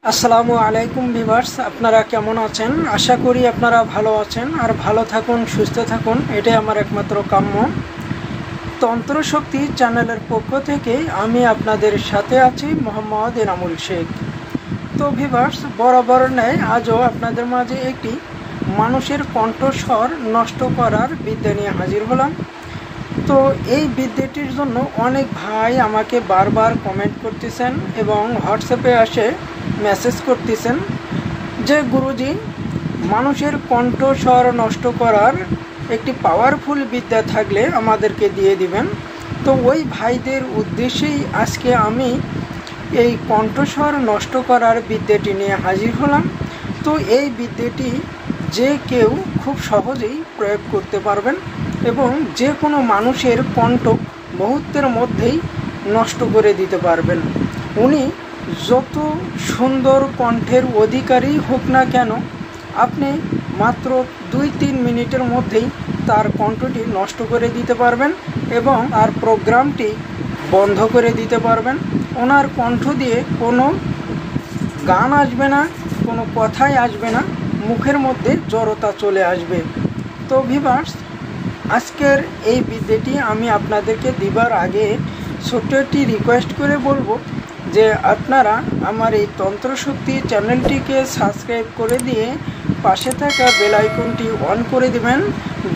আসসালামু আলাইকুম ভিউয়ার্স, আপনারা কেমন আছেন? আশা করি আপনারা ভালো আছেন আর ভালো থাকুন, সুস্থ থাকুন, এটাই আমার একমাত্র কাম্য। তন্ত্রশক্তি চ্যানেলের পক্ষ থেকে আমি আপনাদের সাথে আছি মোহাম্মদ এনামুল শেখ। তো ভিউয়ার্স, বরাবর ন্যায় আজও আপনাদের মাঝে একটি মানুষের কণ্ঠস্বর নষ্ট করার বিদ্যা নিয়ে হাজির হলাম। তো এই বিদ্যাটির জন্য অনেক ভাই আমাকে বারবার কমেন্ট করতেছেন এবং হোয়াটসঅ্যাপে আসে মেসেজ করতেছেন যে গুরুজি, মানুষের কণ্ঠস্বর নষ্ট করার একটি পাওয়ারফুল বিদ্যা থাকলে আমাদেরকে দিয়ে দিবেন। তো ওই ভাইদের উদ্দেশ্যেই আজকে আমি এই কণ্ঠস্বর নষ্ট করার বিদ্যাটি নিয়ে হাজির হলাম। তো এই বিদ্যাটি যে কেউ খুব সহজেই প্রয়োগ করতে পারবেন এবং যে কোনো মানুষের কণ্ঠ মুহূর্তের মধ্যেই নষ্ট করে দিতে পারবেন। উনি যত সুন্দর কণ্ঠের অধিকারী হোক না কেন, আপনি মাত্র 2-3 মিনিটের মধ্যেই তার কণ্ঠটি নষ্ট করে দিতে পারবেন এবং আর প্রোগ্রামটি বন্ধ করে দিতে পারবেন। ওনার কণ্ঠ দিয়ে কোনো গান আসবে না, কোনো কথাই আসবে না, মুখের মধ্যে জড়তা চলে আসবে। তো ভিউয়ার্স, আজকের এই বিদ্যাটি আমি আপনাদেরকে দিবার আগে ছোট্ট একটি রিকোয়েস্ট করে বলবো যে আপনারা আমার এই তন্ত্রশক্তি চ্যানেলটিকে সাবস্ক্রাইব করে দিয়ে পাশে থাকা বেল আইকনটি অন করে দেবেন,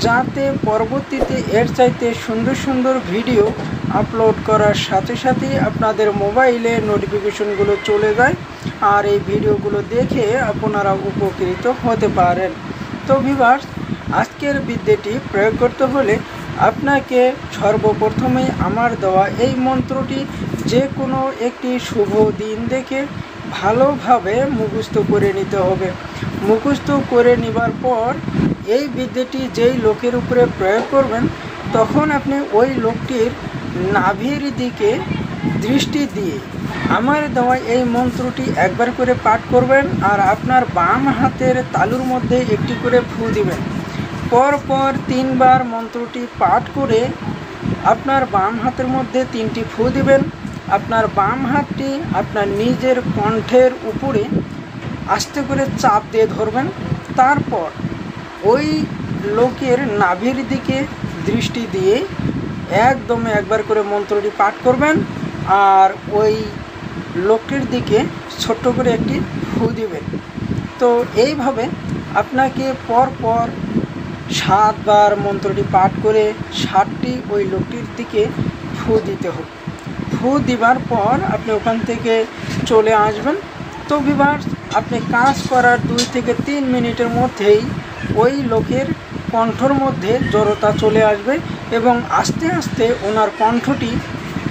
যাতে পরবর্তীতে এর চাইতে সুন্দর সুন্দর ভিডিও আপলোড করার সাথে সাথে আপনাদের মোবাইলে নোটিফিকেশনগুলো চলে যায় আর এই ভিডিওগুলো দেখে আপনারা উপকৃত হতে পারেন। তো ভিউয়ার্স, আজকের বিদ্যাটি প্রয়োগ করতে হলে আপনাকে সর্বপ্রথমেই আমার দেওয়া এই মন্ত্রটি যে কোনো একটি শুভ দিন দেখে ভালোভাবে মুখস্থ করে নিতে হবে। মুখস্থ করে নেবার পর এই বিদ্যাটি যেই লোকের উপরে প্রয়োগ করবেন, তখন আপনি ওই লোকটির নাভির দিকে দৃষ্টি দিয়ে আমার দেওয়া এই মন্ত্রটি একবার করে পাঠ করবেন আর আপনার বাম হাতের তালুর মধ্যে একটি করে ফু দিবেন। পরপর 3 বার মন্ত্রটি পাঠ করে আপনার বাম হাতের মধ্যে 3টি ফু দিবেন। আপনার বাম হাতটি আপনার নিজের কণ্ঠের উপরে আস্তে করে চাপ দিয়ে ধরবেন। তারপর ওই লোকের নাভির দিকে দৃষ্টি দিয়ে একদমে একবার করে মন্ত্রটি পাঠ করবেন আর ওই লোকটির দিকে ছোট্ট করে একটি ফু দিবেন। তো এইভাবে আপনাকে পরপর 7 বার মন্ত্রটি পাঠ করে 7টি ওই লোকটির দিকে ফু দিতে হবে। ফু দিবার পর আপনি ওখান থেকে চলে আসবেন। তো ভিউয়ার্স, আপনি কাজ করার 2 থেকে 3 মিনিটের মধ্যেই ওই লোকের কণ্ঠর মধ্যে জড়তা চলে আসবে এবং আস্তে আস্তে ওনার কণ্ঠটি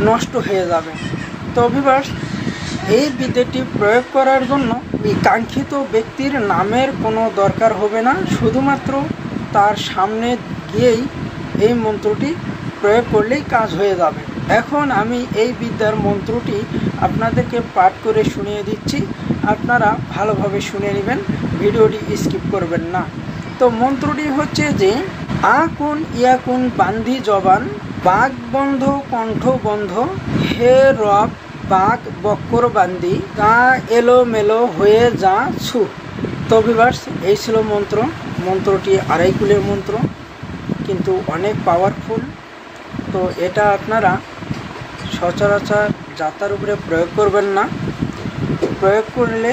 নষ্ট হয়ে যাবে। তো ভিউয়ার্স, এই বিদ্যাটি প্রয়োগ করার জন্য কাঙ্ক্ষিত ব্যক্তির নামের কোনো দরকার হবে না, শুধুমাত্র তার সামনে গিয়েই এই মন্ত্রটি প্রয়োগ করলেই কাজ হয়ে যাবে। এখন আমি এই বিদ্যার মন্ত্রটি আপনাদেরকে পাঠ করে শুনিয়ে দিচ্ছি, আপনারা ভালোভাবে শুনে নেবেন, ভিডিওটি স্কিপ করবেন না। তো মন্ত্রটি হচ্ছে যে আকুন ইয়াকুন বান্ধি জবান, বাক বন্ধ কণ্ঠ বন্ধ, হে রব বাক বক্কর বান্দি, গা এলো মেলো হয়ে যা ছু। তো ভিউয়ার্স, এই ছিল মন্ত্রটি 2.5 কুলের মন্ত্র, কিন্তু অনেক পাওয়ারফুল। তো এটা আপনারা সচরাচর যাতার উপরে প্রয়োগ করবেন না। প্রয়োগ করলে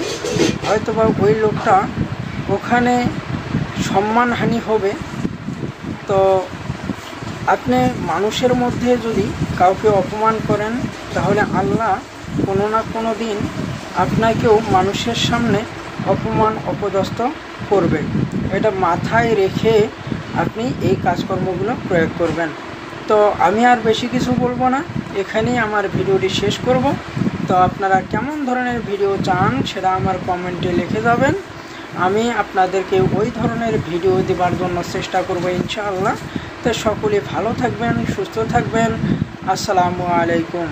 হয়তোবা ওই লোকটা ওখানে সম্মানহানি হবে। তো আপনি মানুষের মধ্যে যদি কাউকে অপমান করেন, তাহলে আল্লাহ কোনো না কোনো দিন আপনাকেও মানুষের সামনে অপমান অপদস্থ করবে। এটা মাথায় রেখে আপনি এই কাজকর্মগুলো প্রয়োগ করবেন। তো আমি আর বেশি কিছু বলবো না, এখানেই আমার ভিডিওটি শেষ করব। তো আপনারা কেমন ধরনের ভিডিও চান সেটা আমার কমেন্টে লিখে যাবেন, আমি আপনাদেরকে ওই ধরনের ভিডিও দেওয়ার জন্য চেষ্টা করব ইনশাআল্লাহ। তো সকলে ভালো থাকবেন, সুস্থ থাকবেন। আসসালামু আলাইকুম।